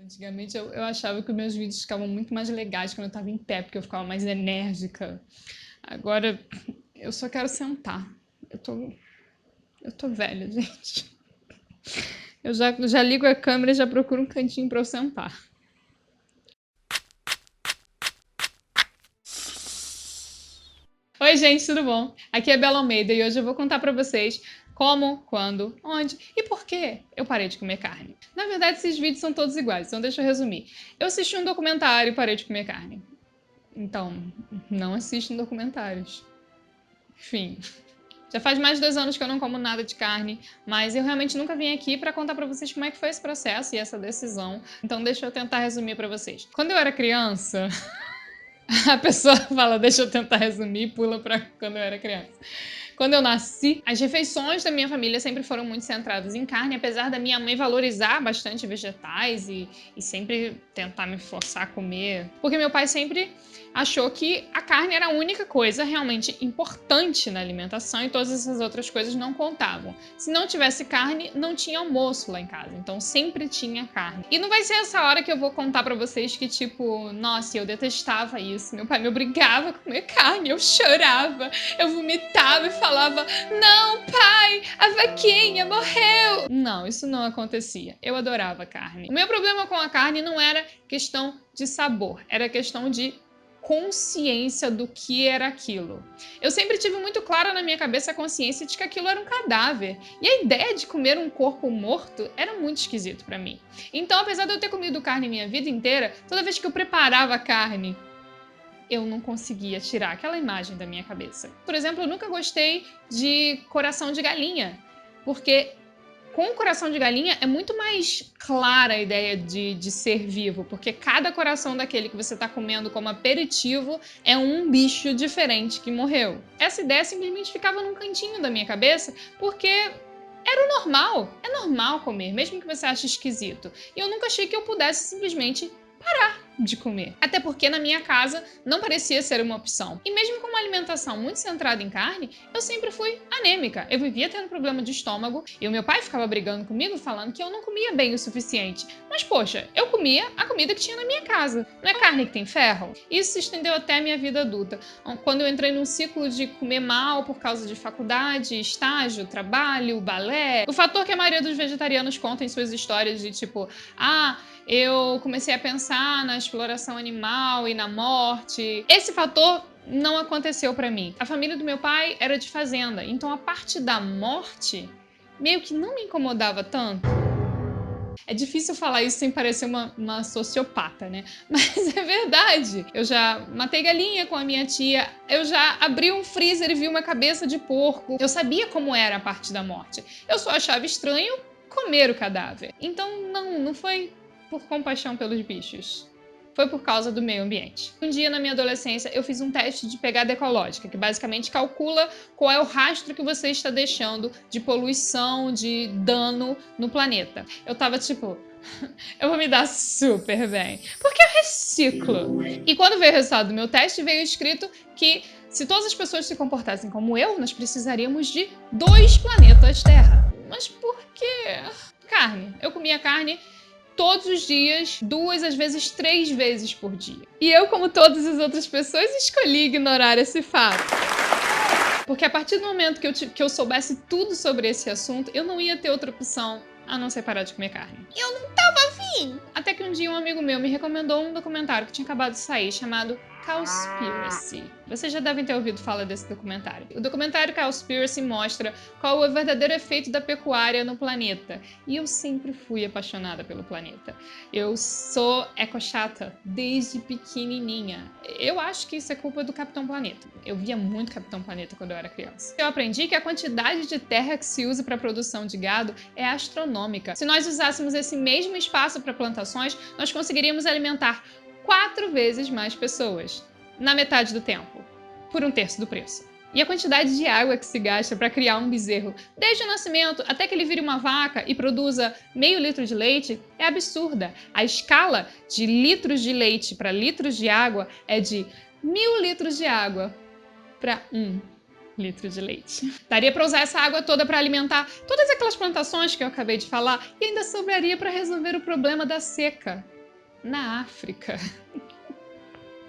Antigamente eu achava que os meus vídeos ficavam muito mais legais quando eu tava em pé, porque eu ficava mais enérgica. Agora eu só quero sentar. Eu tô velha, gente. Eu já ligo a câmera e já procuro um cantinho pra eu sentar. Oi, gente, tudo bom? Aqui é Bela Almeida e hoje eu vou contar pra vocês como, quando, onde e por que eu parei de comer carne. Na verdade, esses vídeos são todos iguais, então deixa eu resumir. Eu assisti um documentário e parei de comer carne. Então, não assistam documentários. Enfim, já faz mais de 2 anos que eu não como nada de carne, mas eu realmente nunca vim aqui pra contar pra vocês como é que foi esse processo e essa decisão. Então deixa eu tentar resumir pra vocês. Quando eu era criança, a pessoa fala, deixa eu tentar resumir e pula pra quando eu era criança. Quando eu nasci, as refeições da minha família sempre foram muito centradas em carne, apesar da minha mãe valorizar bastante vegetais e sempre tentar me forçar a comer. Porque meu pai sempre achou que a carne era a única coisa realmente importante na alimentação e todas essas outras coisas não contavam. Se não tivesse carne, não tinha almoço lá em casa, então sempre tinha carne. E não vai ser essa hora que eu vou contar pra vocês que, tipo, nossa, eu detestava isso. Meu pai me obrigava a comer carne, eu chorava, eu vomitava e falava, não, pai, a vaquinha morreu. Não, isso não acontecia. Eu adorava carne. O meu problema com a carne não era questão de sabor, era questão de consciência do que era aquilo. Eu sempre tive muito clara na minha cabeça a consciência de que aquilo era um cadáver. E a ideia de comer um corpo morto era muito esquisito pra mim. Então, apesar de eu ter comido carne minha vida inteira, toda vez que eu preparava a carne, eu não conseguia tirar aquela imagem da minha cabeça. Por exemplo, eu nunca gostei de coração de galinha, porque com o coração de galinha é muito mais clara a ideia de ser vivo, porque cada coração daquele que você está comendo como aperitivo é um bicho diferente que morreu. Essa ideia simplesmente ficava num cantinho da minha cabeça, porque era o normal. É normal comer, mesmo que você ache esquisito. E eu nunca achei que eu pudesse simplesmente parar de comer. Até porque na minha casa não parecia ser uma opção. E mesmo com uma alimentação muito centrada em carne, eu sempre fui anêmica. Eu vivia tendo problema de estômago e o meu pai ficava brigando comigo falando que eu não comia bem o suficiente. Mas poxa, eu comia a comida que tinha na minha casa. Não é carne que tem ferro? Isso se estendeu até a minha vida adulta. Quando eu entrei num ciclo de comer mal por causa de faculdade, estágio, trabalho, balé. O fator que a maioria dos vegetarianos conta em suas histórias de tipo, eu comecei a pensar na exploração animal e na morte. Esse fator não aconteceu pra mim. A família do meu pai era de fazenda, então a parte da morte meio que não me incomodava tanto. É difícil falar isso sem parecer uma sociopata, né? Mas é verdade. Eu já matei galinha com a minha tia, eu já abri um freezer e vi uma cabeça de porco. Eu sabia como era a parte da morte. Eu só achava estranho comer o cadáver. Então não foi por compaixão pelos bichos. Foi por causa do meio ambiente. Um dia na minha adolescência eu fiz um teste de pegada ecológica, que basicamente calcula qual é o rastro que você está deixando de poluição, de dano no planeta. Eu tava tipo, eu vou me dar super bem, porque eu reciclo. E quando veio o resultado do meu teste, veio escrito que se todas as pessoas se comportassem como eu, nós precisaríamos de 2 planetas Terra. Mas por quê? Carne. Eu comia carne todos os dias, 2, às vezes 3 vezes por dia. E eu, como todas as outras pessoas, escolhi ignorar esse fato. Porque a partir do momento que eu soubesse tudo sobre esse assunto, eu não ia ter outra opção a não ser parar de comer carne. E eu não tava afim! Até que um dia um amigo meu me recomendou um documentário que tinha acabado de sair, chamado Cowspiracy. Vocês já devem ter ouvido falar desse documentário. O documentário Cowspiracy mostra qual é o verdadeiro efeito da pecuária no planeta. E eu sempre fui apaixonada pelo planeta. Eu sou ecochata desde pequenininha. Eu acho que isso é culpa do Capitão Planeta. Eu via muito Capitão Planeta quando eu era criança. Eu aprendi que a quantidade de terra que se usa para a produção de gado é astronômica. Se nós usássemos esse mesmo espaço para plantações, nós conseguiríamos alimentar 4 vezes mais pessoas, na metade do tempo, por 1/3 do preço. E a quantidade de água que se gasta para criar um bezerro, desde o nascimento até que ele vire uma vaca e produza meio litro de leite, é absurda. A escala de litros de leite para litros de água é de 1000 litros de água para 1 litro de leite. Daria para usar essa água toda para alimentar todas aquelas plantações que eu acabei de falar e ainda sobraria para resolver o problema da seca. na África.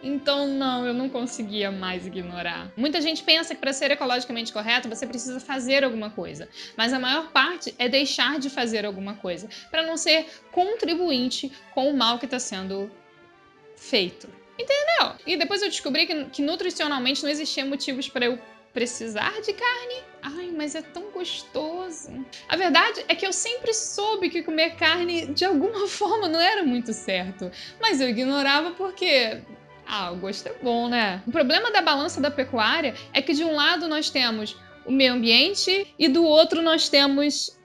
Então, não, eu não conseguia mais ignorar. Muita gente pensa que para ser ecologicamente correto, você precisa fazer alguma coisa. Mas a maior parte é deixar de fazer alguma coisa, para não ser contribuinte com o mal que está sendo feito. Entendeu? E depois eu descobri que nutricionalmente não existia motivos para eu precisar de carne. Ai, mas é tão gostoso. A verdade é que eu sempre soube que comer carne de alguma forma não era muito certo. Mas eu ignorava porque... o gosto é bom, né? O problema da balança da pecuária é que de um lado nós temos o meio ambiente e do outro nós temos...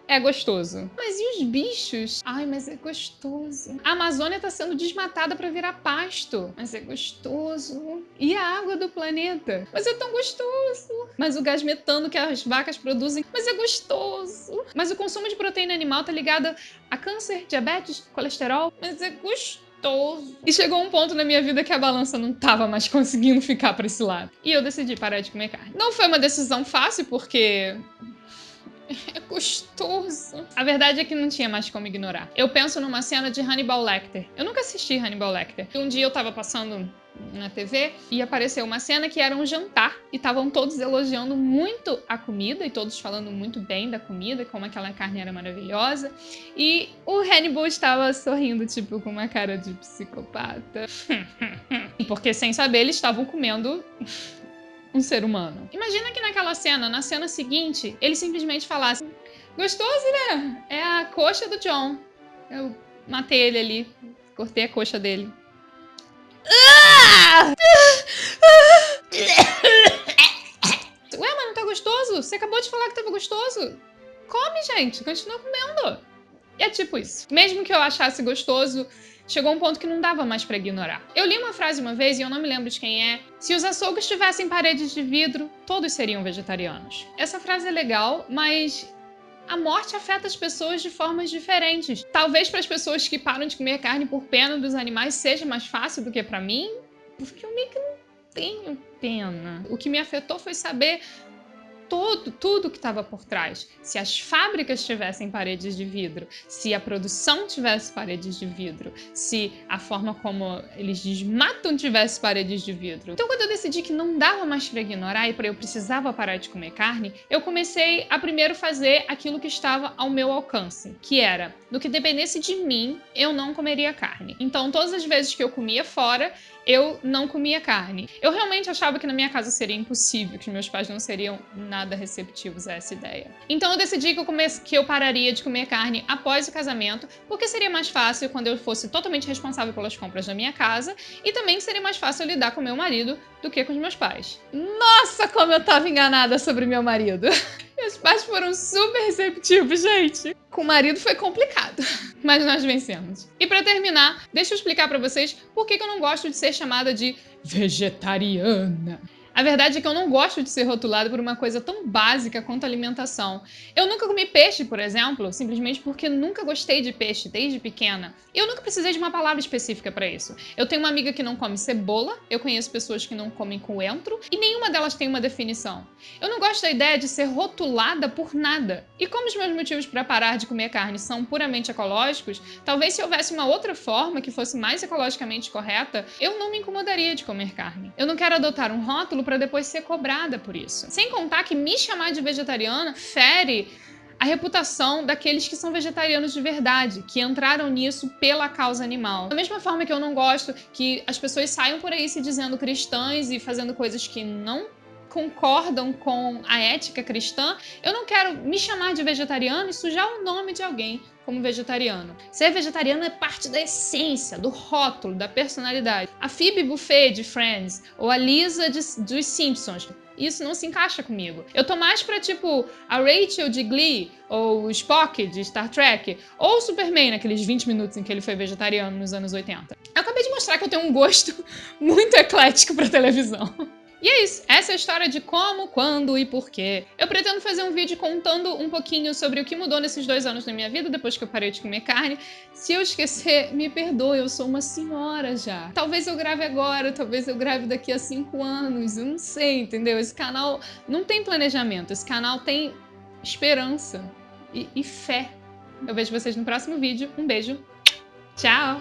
É gostoso. Mas e os bichos? Ai, mas é gostoso. A Amazônia tá sendo desmatada para virar pasto. Mas é gostoso. E a água do planeta? Mas é tão gostoso. Mas o gás metano que as vacas produzem? Mas é gostoso. Mas o consumo de proteína animal tá ligado a câncer, diabetes, colesterol? Mas é gostoso. E chegou um ponto na minha vida que a balança não tava mais conseguindo ficar para esse lado. E eu decidi parar de comer carne. Não foi uma decisão fácil, porque... é gostoso. A verdade é que não tinha mais como ignorar. Eu penso numa cena de Hannibal Lecter. Eu nunca assisti Hannibal Lecter. Um dia eu tava passando na TV e apareceu uma cena que era um jantar e estavam todos elogiando muito a comida e todos falando muito bem da comida, como aquela carne era maravilhosa. E o Hannibal estava sorrindo, tipo, com uma cara de psicopata. Porque sem saber eles estavam comendo... um ser humano. Imagina que naquela cena, na cena seguinte, ele simplesmente falasse: gostoso, né? É a coxa do John. Eu matei ele ali, cortei a coxa dele. Ué, mas não tá gostoso? Você acabou de falar que tava gostoso. Come, gente, continua comendo. E é tipo isso. Mesmo que eu achasse gostoso, chegou um ponto que não dava mais pra ignorar. Eu li uma frase uma vez, e eu não me lembro de quem é: se os açougues tivessem paredes de vidro, todos seriam vegetarianos. Essa frase é legal, mas a morte afeta as pessoas de formas diferentes. Talvez para as pessoas que param de comer carne por pena dos animais seja mais fácil do que pra mim, porque eu meio que não tenho pena. O que me afetou foi saber tudo que estava por trás. Se as fábricas tivessem paredes de vidro, se a produção tivesse paredes de vidro, se a forma como eles desmatam tivesse paredes de vidro. Então, quando eu decidi que não dava mais para ignorar e eu precisava parar de comer carne, eu comecei a primeiro fazer aquilo que estava ao meu alcance, que era, no que dependesse de mim, eu não comeria carne. Então, todas as vezes que eu comia fora, eu não comia carne. Eu realmente achava que na minha casa seria impossível, que meus pais não seriam nada receptivos a essa ideia. Então eu decidi que eu pararia de comer carne após o casamento, porque seria mais fácil quando eu fosse totalmente responsável pelas compras da minha casa, e também seria mais fácil lidar com meu marido do que com os meus pais. Nossa, como eu tava enganada sobre meu marido! Meus pais foram super receptivos, gente. Com o marido foi complicado, mas nós vencemos. E pra terminar, deixa eu explicar pra vocês por que eu não gosto de ser chamada de vegetariana. A verdade é que eu não gosto de ser rotulada por uma coisa tão básica quanto alimentação. Eu nunca comi peixe, por exemplo, simplesmente porque nunca gostei de peixe desde pequena. E eu nunca precisei de uma palavra específica para isso. Eu tenho uma amiga que não come cebola, eu conheço pessoas que não comem coentro, e nenhuma delas tem uma definição. Eu não gosto da ideia de ser rotulada por nada. E como os meus motivos para parar de comer carne são puramente ecológicos, talvez se houvesse uma outra forma que fosse mais ecologicamente correta, eu não me incomodaria de comer carne. Eu não quero adotar um rótulo para depois ser cobrada por isso. Sem contar que me chamar de vegetariana fere a reputação daqueles que são vegetarianos de verdade, que entraram nisso pela causa animal. Da mesma forma que eu não gosto que as pessoas saiam por aí se dizendo cristãs e fazendo coisas que não concordam com a ética cristã, eu não quero me chamar de vegetariano e sujar o nome de alguém como vegetariano. Ser vegetariano é parte da essência, do rótulo, da personalidade. A Phoebe Buffay de Friends ou a Lisa dos Simpsons, isso não se encaixa comigo. Eu tô mais pra, tipo, a Rachel de Glee, ou o Spock de Star Trek, ou o Superman naqueles 20 minutos em que ele foi vegetariano nos anos 80. Eu acabei de mostrar que eu tenho um gosto muito eclético pra televisão. E é isso, essa é a história de como, quando e porquê. Eu pretendo fazer um vídeo contando um pouquinho sobre o que mudou nesses 2 anos na minha vida, depois que eu parei de comer carne. Se eu esquecer, me perdoe, eu sou uma senhora já. Talvez eu grave agora, talvez eu grave daqui a 5 anos, eu não sei, entendeu? Esse canal não tem planejamento, esse canal tem esperança e fé. Eu vejo vocês no próximo vídeo, um beijo, tchau!